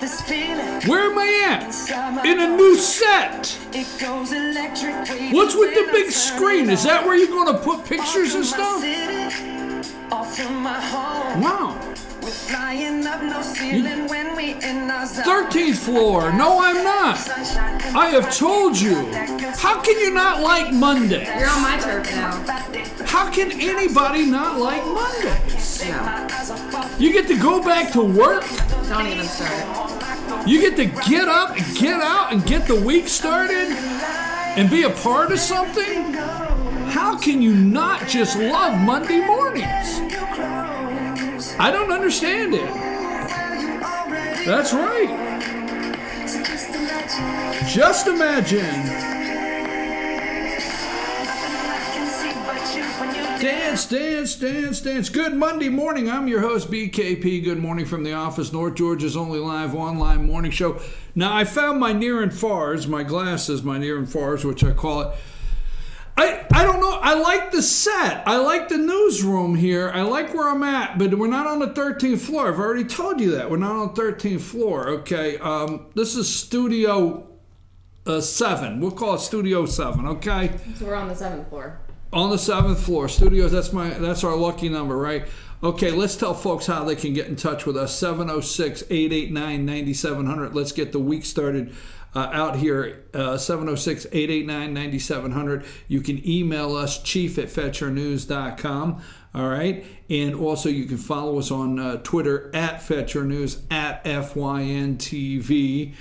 Where am I at? In a new set. What's with the big screen? Is that where you're going to put pictures and stuff? Wow. 13th floor. No, I'm not. I have told you. How can you not like Monday? You're on my turf now. How can anybody not like Mondays? No. You get to go back to work. Don't even start. You get to get up and get out and get the week started and be a part of something. How can you not just love Monday mornings? I don't understand it. That's right. Just imagine. Dance, dance, dance, dance. Good Monday morning. I'm your host, BKP. Good morning from the office. North Georgia's only live online morning show. Now, I found my near and fars, my glasses, my near and fars, which I call it. I don't know. I like the set. I like the newsroom here. I like where I'm at, but we're not on the 13th floor. I've already told you that. We're not on the 13th floor, okay? This is Studio 7. We'll call it Studio 7, okay? So we're on the 7th floor. On the 7th floor. Studios, that's our lucky number, right? Okay, let's tell folks how they can get in touch with us. 706-889-9700. Let's get the week started out here. 706-889-9700. You can email us, chief@fetchernews.com. All right. And also you can follow us on Twitter @FetcherNews, @FYNTV.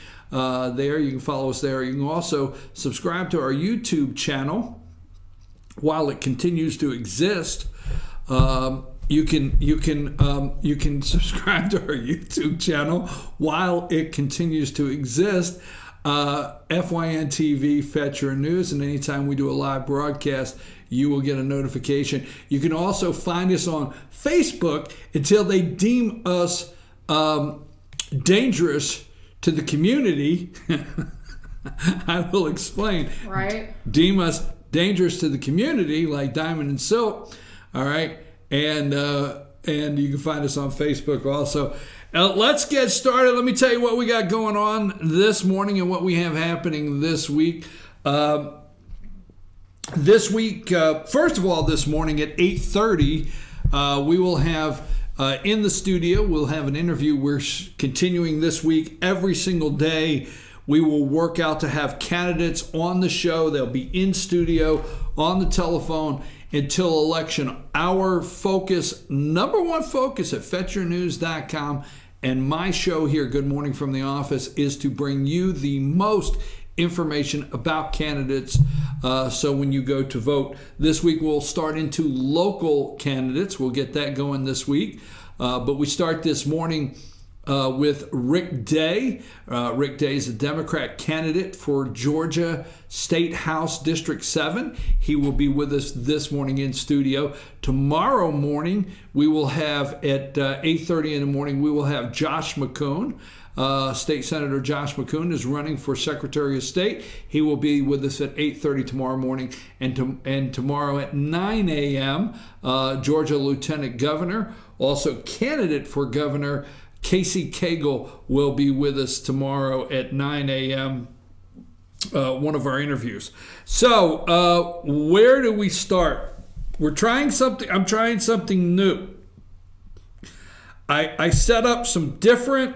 There, you can follow us there. You can also subscribe to our YouTube channel while it continues to exist. You can subscribe to our YouTube channel while it continues to exist. FYNTV, Fetcher News, and anytime we do a live broadcast, you will get a notification. You can also find us on Facebook until they deem us dangerous to the community. I will explain. Right. Deem us dangerous to the community, like Diamond and Silk. All right. And you can find us on Facebook also. Let's get started. Let me tell you what we got going on this morning and what we have happening this week. First of all, this morning at 8:30, we will have in the studio, we'll have an interview. We're continuing this week every single day. We will work out to have candidates on the show. They'll be in studio, on the telephone, until election. Our focus, number one focus at FetcherNews.com and my show here, Good Morning from the Office, is to bring you the most information about candidates. So when you go to vote this week, we'll start into local candidates. We'll get that going this week. But we start this morning with Rick Day. Rick Day is a Democrat candidate for Georgia State House District 7. He will be with us this morning in studio. Tomorrow morning, we will have at 8:30 in the morning, we will have Josh McCoon. State Senator Josh McCoon is running for Secretary of State. He will be with us at 8:30 tomorrow morning. And tomorrow at 9 a.m., Georgia Lieutenant Governor, also candidate for governor, Casey Cagle, will be with us tomorrow at 9 a.m., one of our interviews. So where do we start? We're trying something. I'm trying something new. I set up some different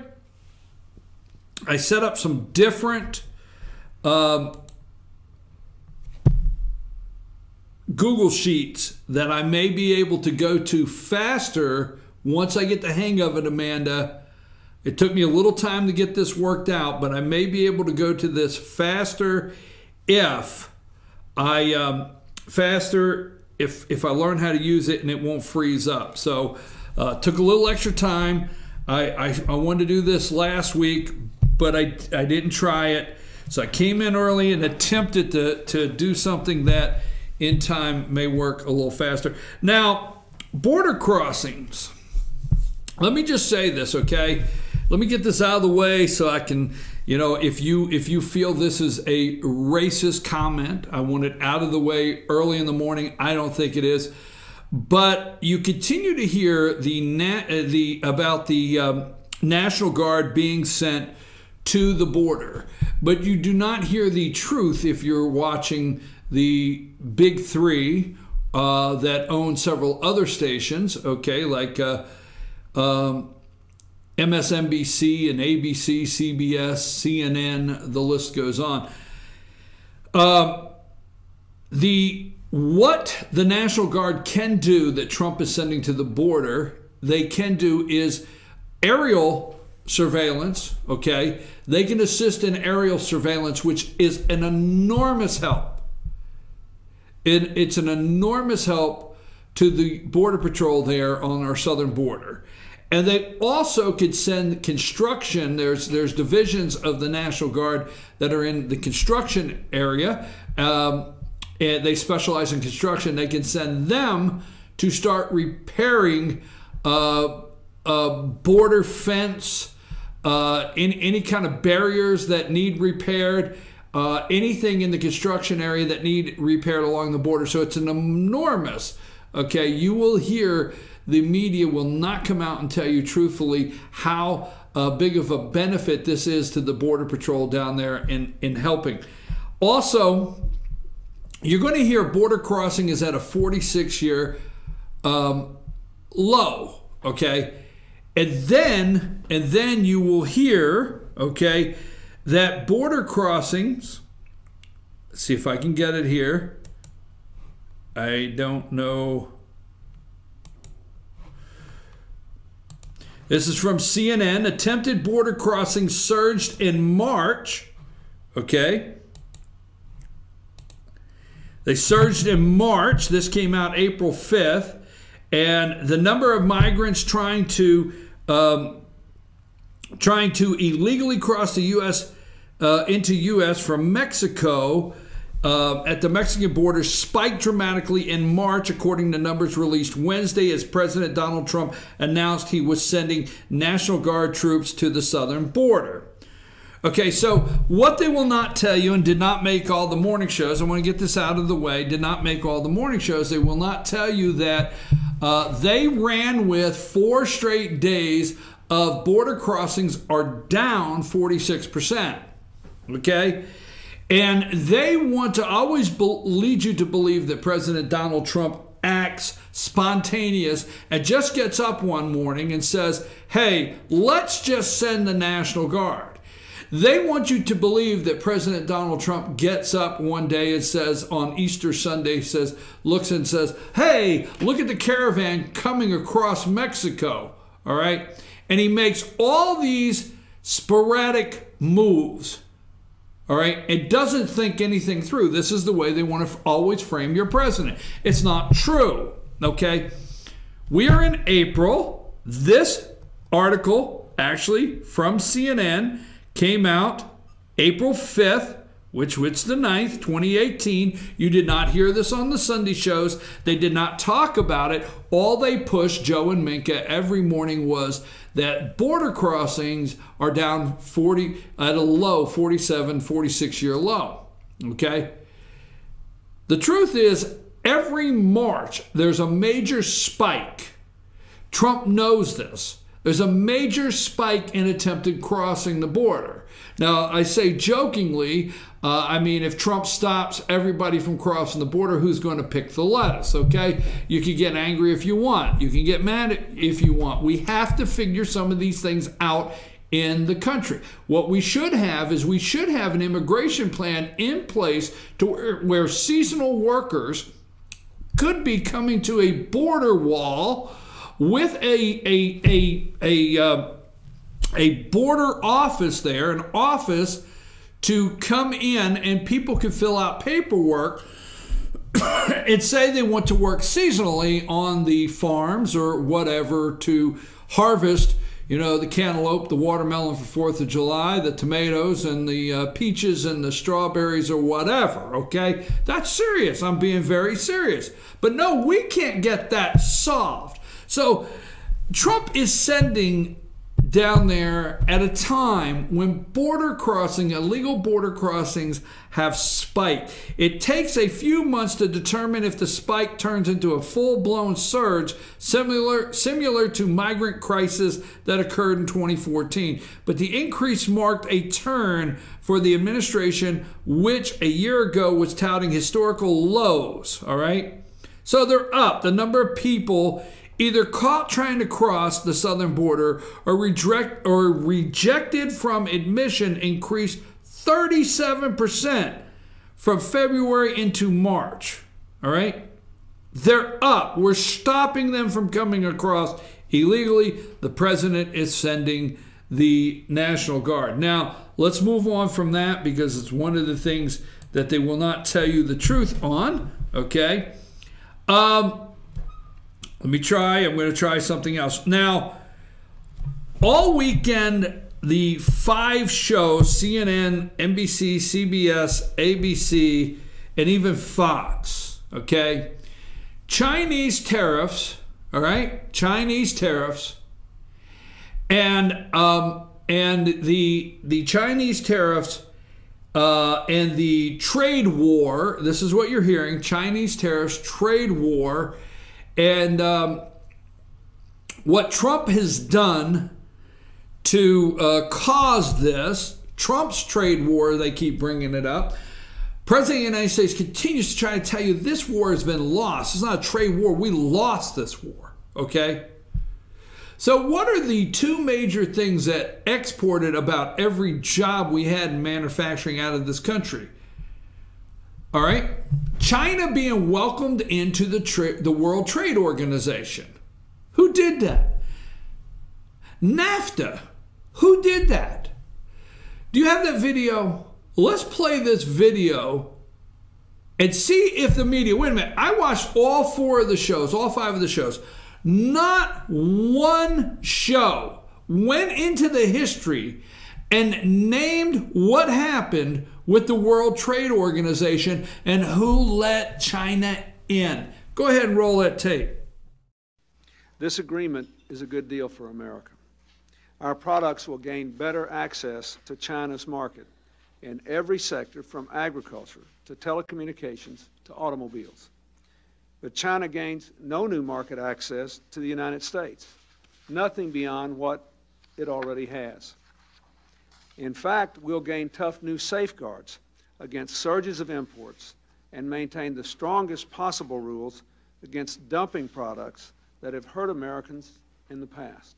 Google Sheets that I may be able to go to faster once I get the hang of it, Amanda. It took me a little time to get this worked out, but I may be able to go to this faster if I learn how to use it and it won't freeze up. So took a little extra time. I wanted to do this last week, but I didn't try it. So I came in early and attempted to do something that in time may work a little faster. Now, border crossings. Let me just say this, okay? Let me get this out of the way so I can, if you feel this is a racist comment, I want it out of the way early in the morning. I don't think it is. But you continue to hear about the National Guard being sent to the border. But you do not hear the truth if you're watching the big three that own several other stations, okay, like MSNBC and ABC, CBS, CNN, the list goes on. What the National Guard can do that Trump is sending to the border, they can do is aerial surveillance, okay? They can assist in aerial surveillance, which is an enormous help. It's an enormous help to the Border Patrol there on our southern border. And they also could send construction. There's divisions of the National Guard that are in the construction area. And they specialize in construction. They can send them to start repairing border fence, any kind of barriers that need repaired, anything in the construction area that need repaired along the border. So it's an enormous, okay, you will hear the media will not come out and tell you truthfully how big of a benefit this is to the Border Patrol down there in helping. Also, you're going to hear border crossing is at a 46-year low, okay? And then you will hear, okay, that border crossings, let's see if I can get it here. I don't know. This is from CNN. Attempted border crossings surged in March, okay? They surged in March. This came out April 5th. And the number of migrants trying to illegally cross the U.S. Into U.S. from Mexico at the Mexican border spiked dramatically in March, according to numbers released Wednesday, as President Donald Trump announced he was sending National Guard troops to the southern border. Okay, so what they will not tell you, and did not make all the morning shows, I want to get this out of the way, did not make all the morning shows, they will not tell you that they ran with 4 straight days of border crossings are down 46%, okay? And they want to always lead you to believe that President Donald Trump acts spontaneous and just gets up one morning and says, hey, let's just send the National Guard. They want you to believe that President Donald Trump gets up one day and says on Easter Sunday, looks and says, hey, look at the caravan coming across Mexico, all right? And he makes all these sporadic moves, all right? It doesn't think anything through. This is the way they want to always frame your president. It's not true, okay? We are in April. This article, actually, from CNN, came out April 5th, which was the 9th, 2018. You did not hear this on the Sunday shows. They did not talk about it. All they pushed, Joe and Minka, every morning was that border crossings are down 40 at a low, 47, 46-year low. Okay? The truth is, every March, there's a major spike. Trump knows this. There's a major spike in attempted crossing the border. Now, I say jokingly, I mean, if Trump stops everybody from crossing the border, who's going to pick the lettuce, okay? You can get angry if you want. You can get mad if you want. We have to figure some of these things out in the country. What we should have is we should have an immigration plan in place to where seasonal workers could be coming to a border wall with a border office there, an office to come in, and people can fill out paperwork and say they want to work seasonally on the farms or whatever to harvest, you know, the cantaloupe, the watermelon for 4th of July, the tomatoes and the peaches and the strawberries or whatever, okay? That's serious. I'm being very serious. But no, we can't get that solved. So Trump is sending down there at a time when illegal border crossings have spiked. It takes a few months to determine if the spike turns into a full-blown surge similar to migrant crisis that occurred in 2014. But the increase marked a turn for the administration, which a year ago was touting historical lows, all right? So they're up. The number of people either caught trying to cross the southern border or rejected from admission increased 37% from February into March. All right? They're up. We're stopping them from coming across illegally. The president is sending the National Guard. Now, let's move on from that because it's one of the things that they will not tell you the truth on. Okay? Let me try. I'm going to try something else. Now, all weekend, the 5 shows, CNN, NBC, CBS, ABC, and even Fox, okay? Chinese tariffs, all right? Chinese tariffs. And the Chinese tariffs and the trade war, this is what you're hearing, Chinese tariffs, trade war. And what Trump has done to cause this, Trump's trade war, they keep bringing it up. President of the United States continues to try to tell you this war has been lost. It's not a trade war. We lost this war, okay? So what are the 2 major things that exported about every job we had in manufacturing out of this country? All right? China being welcomed into the World Trade Organization. Who did that? NAFTA. Who did that? Do you have that video? Let's play this video and see if the media, wait a minute, I watched all 4 of the shows, all 5 of the shows. Not one show went into the history and named what happened with the World Trade Organization and who let China in. Go ahead and roll that tape. This agreement is a good deal for America. Our products will gain better access to China's market in every sector from agriculture to telecommunications to automobiles. But China gains no new market access to the United States, nothing beyond what it already has. In fact, we'll gain tough new safeguards against surges of imports and maintain the strongest possible rules against dumping products that have hurt Americans in the past.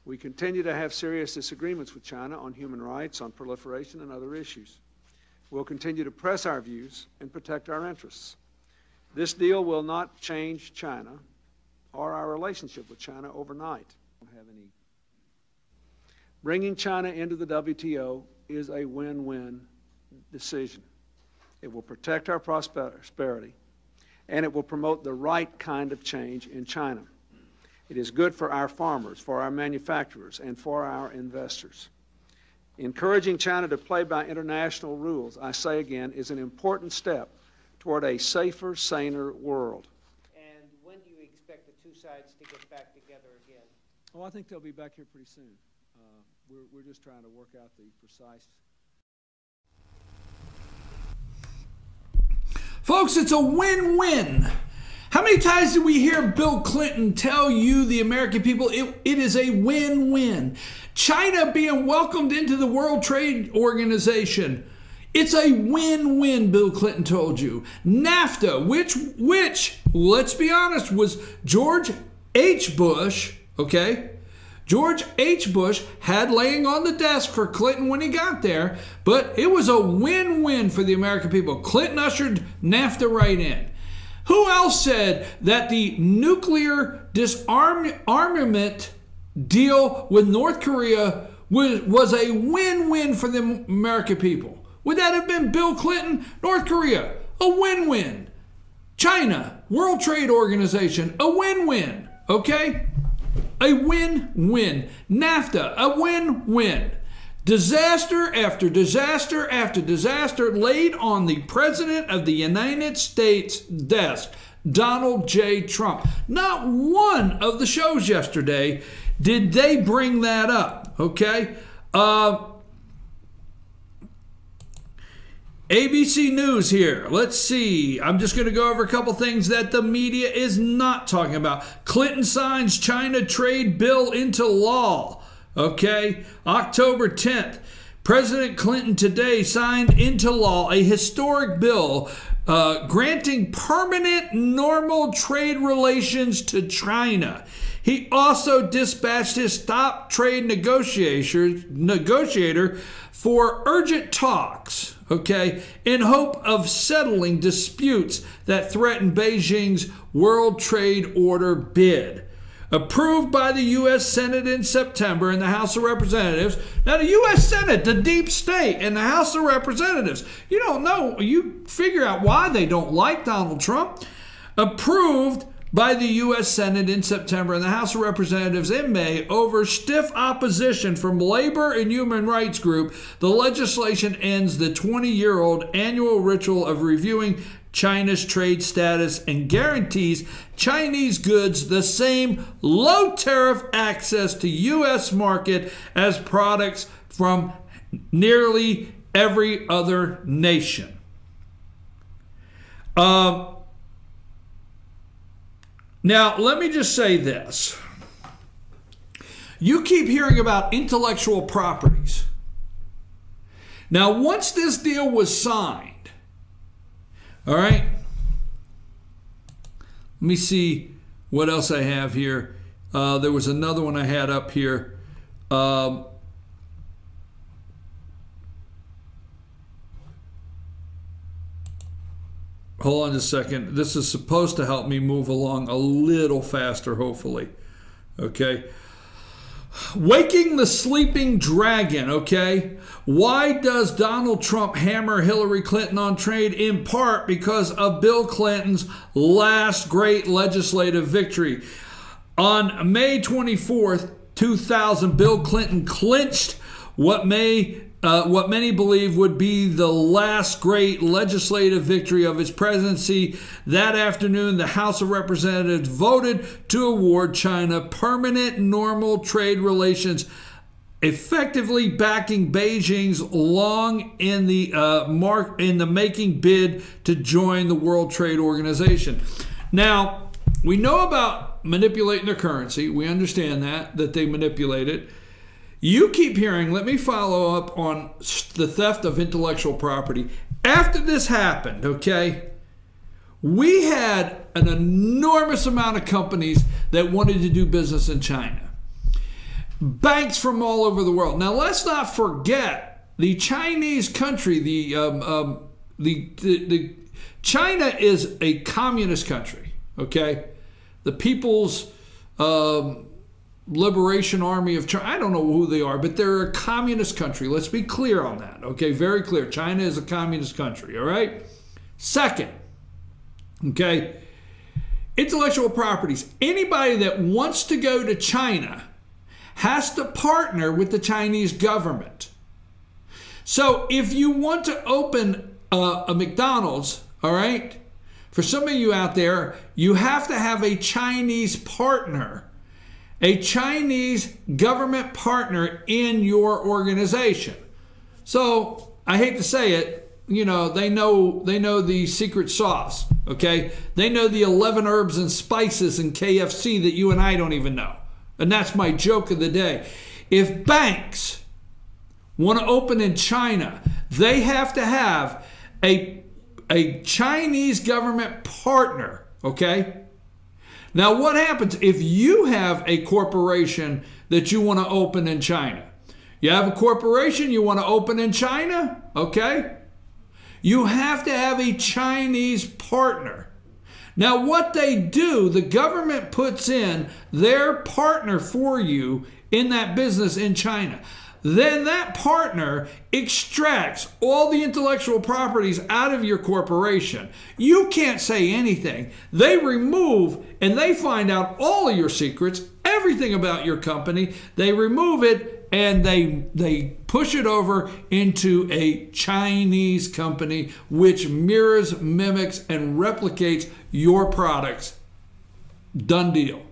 We continue to have serious disagreements with China on human rights, on proliferation, and other issues. We'll continue to press our views and protect our interests. This deal will not change China or our relationship with China overnight. Bringing China into the WTO is a win-win decision. It will protect our prosperity, and it will promote the right kind of change in China. It is good for our farmers, for our manufacturers, and for our investors. Encouraging China to play by international rules, I say again, is an important step toward a safer, saner world. And when do you expect the 2 sides to get back together again? Oh, I think they'll be back here pretty soon. We're just trying to work out the precise. Folks, it's a win-win. How many times did we hear Bill Clinton tell you, the American people, it is a win-win? China being welcomed into the World Trade Organization, it's a win-win, Bill Clinton told you. NAFTA, which, let's be honest, was George H. Bush, okay? George H. Bush had laying on the desk for Clinton when he got there, but it was a win-win for the American people. Clinton ushered NAFTA right in. Who else said that the nuclear disarmament deal with North Korea was a win-win for the American people? Would that have been Bill Clinton? North Korea, a win-win. China, World Trade Organization, a win-win, okay? A win-win. NAFTA, a win-win. Disaster after disaster after disaster laid on the President of the United States' desk, Donald J. Trump. Not one of the shows yesterday Did they bring that up? Okay. ABC News here. Let's see. I'm just going to go over a couple things that the media is not talking about. Clinton signs China trade bill into law. Okay. October 10th. President Clinton today signed into law a historic bill granting permanent normal trade relations to China. He also dispatched his top trade negotiator for urgent talks, okay, in hope of settling disputes that threaten Beijing's World Trade Order bid. Approved by the U.S. Senate in September and the House of Representatives. Now, the U.S. Senate, the deep state, and the House of Representatives, you don't know, you figure out why they don't like Donald Trump. Approved by the U.S. Senate in September and the House of Representatives in May over stiff opposition from labor and human rights group, the legislation ends the 20-year-old annual ritual of reviewing China's trade status and guarantees Chinese goods the same low tariff access to U.S. market as products from nearly every other nation. Now, let me just say this. You keep hearing about intellectual properties. Now, once this deal was signed, all right, let me see what else I have here. There was another one I had up here. Hold on just a second. This is supposed to help me move along a little faster, hopefully. Okay. Waking the sleeping dragon, okay? Why does Donald Trump hammer Hillary Clinton on trade? In part because of Bill Clinton's last great legislative victory. On May 24th, 2000, Bill Clinton clinched what many believe would be the last great legislative victory of his presidency. That afternoon, the House of Representatives voted to award China permanent normal trade relations, effectively backing Beijing's long in the making bid to join the World Trade Organization. Now, we know about manipulating their currency. We understand that they manipulate it. You keep hearing, let me follow up on the theft of intellectual property. After this happened, okay, we had an enormous amount of companies that wanted to do business in China. Banks from all over the world. Now, let's not forget the Chinese country, China is a communist country, okay? The People's Liberation Army of China. I don't know who they are, but they're a communist country. Let's be clear on that, okay? Very clear. China is a communist country, all right? Second, okay, intellectual properties. Anybody that wants to go to China has to partner with the Chinese government. So if you want to open a McDonald's, all right, for some of you out there, you have to have a Chinese partner, a Chinese government partner in your organization. So I hate to say it, you know, they know the secret sauce, okay? They know the 11 herbs and spices in KFC that you and I don't even know. And that's my joke of the day. If banks want to open in China, they have to have a Chinese government partner, okay? Now, what happens if you have a corporation that you want to open in China? You have a corporation you want to open in China, okay? You have to have a Chinese partner. Now, what they do, the government puts in their partner for you in that business in China. Then that partner extracts all the intellectual properties out of your corporation. You can't say anything. They remove and they find out all of your secrets, everything about your company. They remove it and they push it over into a Chinese company which mirrors, mimics, and replicates your products. Done deal.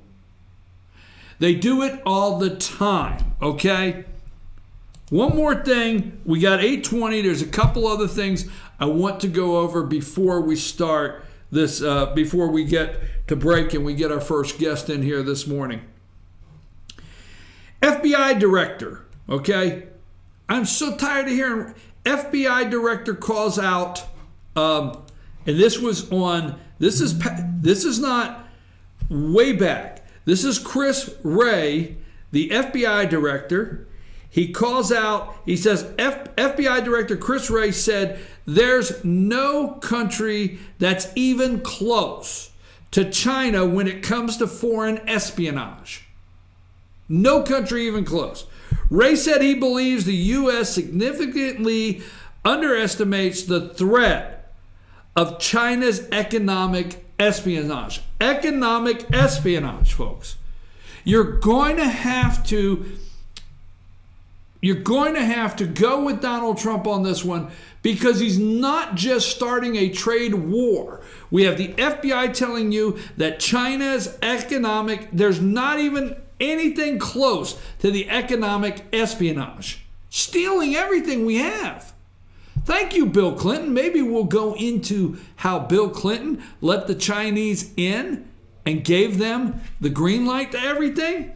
They do it all the time, okay? One more thing. We got 8:20. There's a couple other things I want to go over before we start this, before we get to break and we get our first guest in here this morning. FBI director, okay? I'm so tired of hearing FBI director calls out, and this was on, this is not way back. This is Chris Wray, the FBI director. He calls out, he says, FBI Director Chris Wray said, there's no country that's even close to China when it comes to foreign espionage. No country even close. Wray said he believes the U.S. significantly underestimates the threat of China's economic espionage. Economic espionage, folks. You're going to have to go with Donald Trump on this one, because he's not just starting a trade war. We have the FBI telling you that China's economic, there's not even anything close to the economic espionage. Stealing everything we have. Thank you, Bill Clinton. Maybe we'll go into how Bill Clinton let the Chinese in and gave them the green light to everything.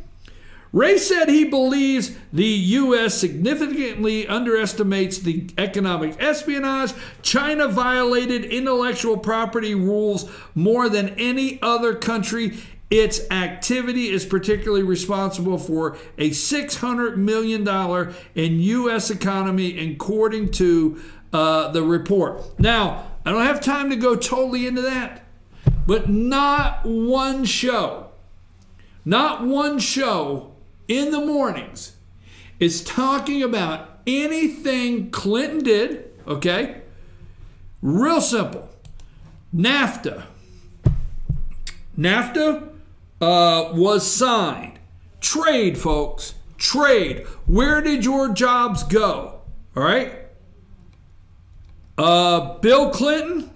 Wray said he believes the U.S. significantly underestimates the economic espionage. China violated intellectual property rules more than any other country. Its activity is particularly responsible for a $600 million in U.S. economy, according to the report. Now, I don't have time to go totally into that, but not one show in the mornings is talking about anything Clinton did, okay? Real simple. NAFTA was signed. Trade, folks. Trade. Where did your jobs go? All right? Bill Clinton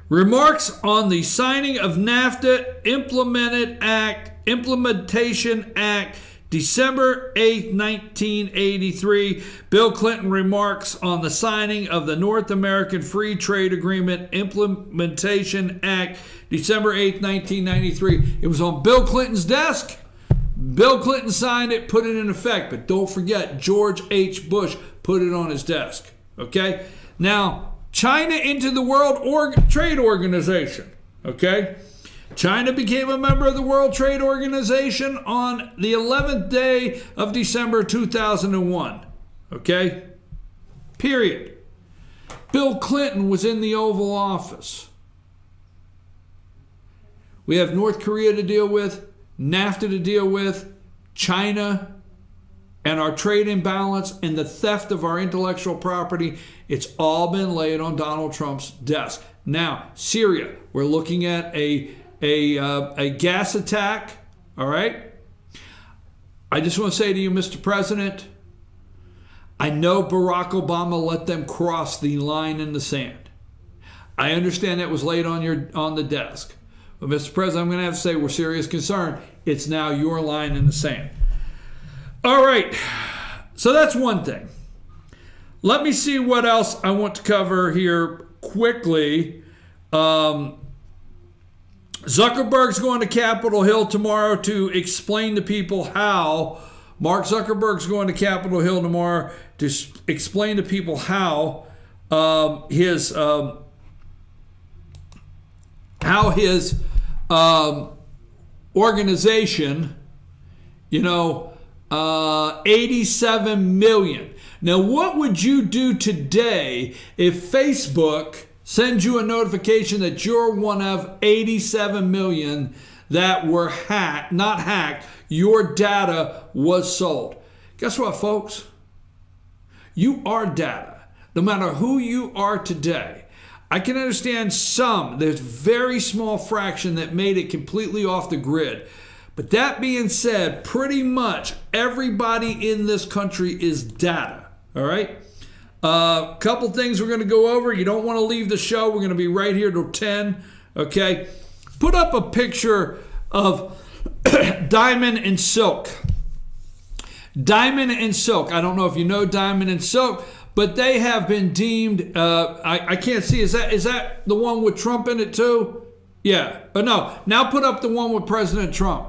remarks on the signing of NAFTA Implementation Act, December 8, 1983. Bill Clinton remarks on the signing of the North American Free Trade Agreement Implementation Act, December 8, 1993. It was on Bill Clinton's desk. Bill Clinton signed it, put it in effect. But don't forget, George H. Bush put it on his desk. Okay? Now, China into the World Trade Organization. Okay? China became a member of the World Trade Organization on the 11th day of December 2001. Okay? Period. Bill Clinton was in the Oval Office. We have North Korea to deal with, NAFTA to deal with, China, and our trade imbalance and the theft of our intellectual property. It's all been laid on Donald Trump's desk. Now, Syria, we're looking at a gas attack, all right? I just want to say to you, Mr. President, I know Barack Obama let them cross the line in the sand. I understand that was laid on the desk. But Mr. President, I'm going to have to say we're serious concerned. It's now your line in the sand. All right, so that's one thing. Let me see what else I want to cover here quickly. Zuckerberg's going to Capitol Hill tomorrow to explain to people how. Mark Zuckerberg's going to Capitol Hill tomorrow to explain to people how his organization, 87 million. Now, what would you do today if Facebook sends you a notification that you're one of 87 million that were hacked, not hacked, your data was sold? Guess what, folks? You are data, no matter who you are today. I can understand there's very small fraction that made it completely off the grid. But that being said, pretty much everybody in this country is data, all right? Couple things we're going to go over. You don't want to leave the show. We're going to be right here till 10, okay? put up a picture of Diamond and Silk. Diamond and Silk. I don't know if you know Diamond and Silk, but they have been deemed, I can't see, is that the one with Trump in it too? Yeah, but no. Now put up the one with President Trump.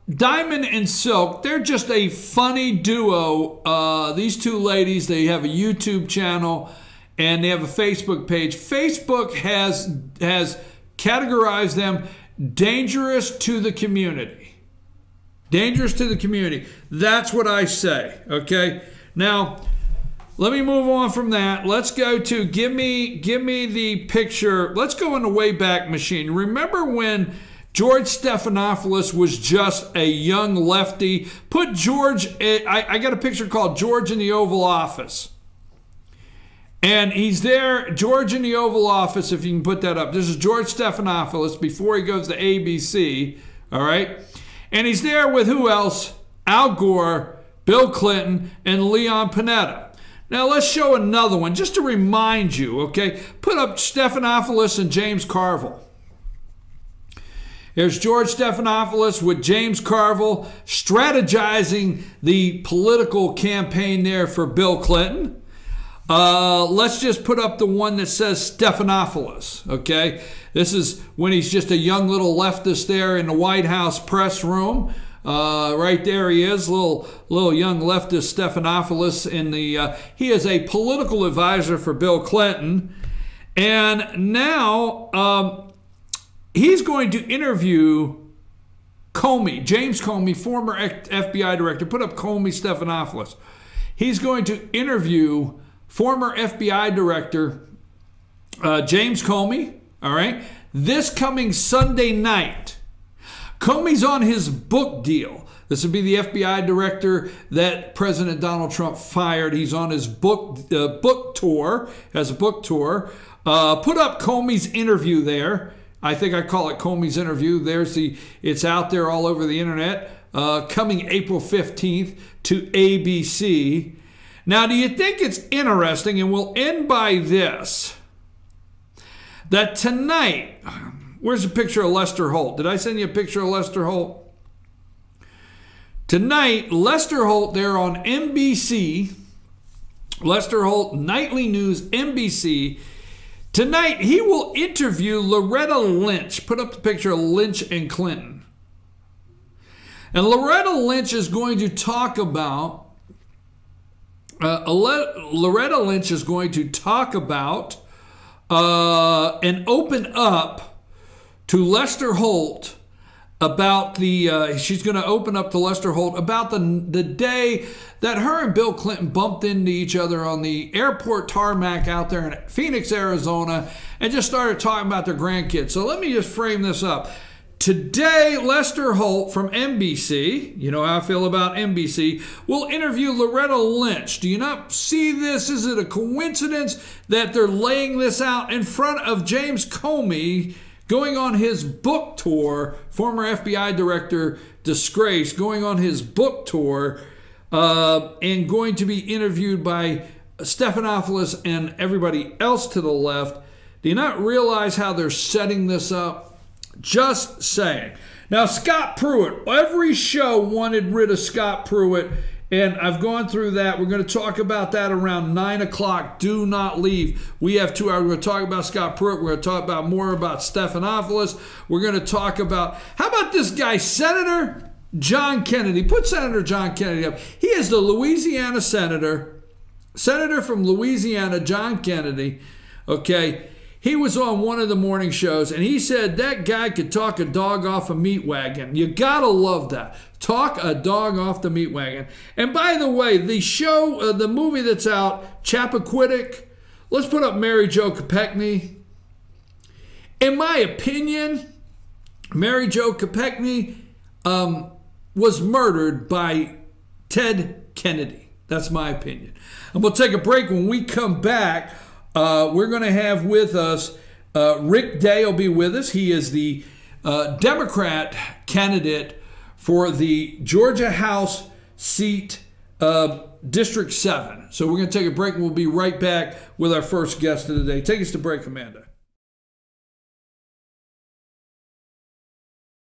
Diamond and Silk, they're just a funny duo. These two ladies, they have a YouTube channel and they have a Facebook page. Facebook has categorized them dangerous to the community. Dangerous to the community. That's what I say, okay? Now, let me move on from that. Let's go to, give me the picture. Let's go in the Wayback Machine. Remember when George Stephanopoulos was just a young lefty? Put George, I got a picture called George in the Oval Office. And he's there, George in the Oval Office, if you can put that up. This is George Stephanopoulos before he goes to ABC, all right? And he's there with who else? Al Gore, Bill Clinton, and Leon Panetta. Now let's show another one just to remind you, okay? Put up Stephanopoulos and James Carville. There's George Stephanopoulos with James Carville strategizing the political campaign there for Bill Clinton. Let's just put up the one that says Stephanopoulos, okay? This is when he's just a young little leftist there in the White House press room. Right there he is, little young leftist Stephanopoulos in the, he is a political advisor for Bill Clinton. And now he's going to interview Comey, James Comey, former FBI director. Put up Comey Stephanopoulos. He's going to interview former FBI director James Comey, all right, this coming Sunday night. Comey's on his book deal. This would be the FBI director that President Donald Trump fired. He's on his book tour, has a book tour. Put up Comey's interview there. I think I call it Comey's interview. It's out there all over the internet. Coming April 15th to ABC. Now, do you think it's interesting, and we'll end by this, that tonight, where's a picture of Lester Holt? Did I send you a picture of Lester Holt? Tonight, Lester Holt there on NBC, Lester Holt, Nightly News, NBC. Tonight, he will interview Loretta Lynch. Put up the picture of Lynch and Clinton. And Loretta Lynch is going to talk about Loretta Lynch is going to talk about and open up to Lester Holt about the, she's going to open up to Lester Holt about the day that her and Bill Clinton bumped into each other on the airport tarmac out there in Phoenix, Arizona, and just started talking about their grandkids. So let me just frame this up. Today, Lester Holt from NBC, you know how I feel about NBC, will interview Loretta Lynch. Do you not see this? Is it a coincidence that they're laying this out in front of James Comey going on his book tour, former FBI director, disgrace, going on his book tour and going to be interviewed by Stephanopoulos and everybody else to the left? Do you not realize how they're setting this up? Just saying. Now, Scott Pruitt. Every show wanted rid of Scott Pruitt, and I've gone through that. We're going to talk about that around 9 o'clock. Do not leave. We have 2 hours. We're going to talk about Scott Pruitt. We're going to talk about more about Stephanopoulos. We're going to talk about, how about this guy, Senator John Kennedy? Put Senator John Kennedy up. He is the Louisiana senator from Louisiana, John Kennedy, okay? He was on one of the morning shows, and he said that guy could talk a dog off a meat wagon. You gotta love that. Talk a dog off the meat wagon. And by the way, the show, the movie that's out, Chappaquiddick, let's put up Mary Jo Kopechne. In my opinion, Mary Jo Kopechne was murdered by Ted Kennedy. That's my opinion. And we'll take a break. When we come back, we're going to have with us, Rick Day will be with us. He is the Democrat candidate for the Georgia House seat, District 7. So we're going to take a break and we'll be right back with our first guest of the day. Take us to break, Amanda.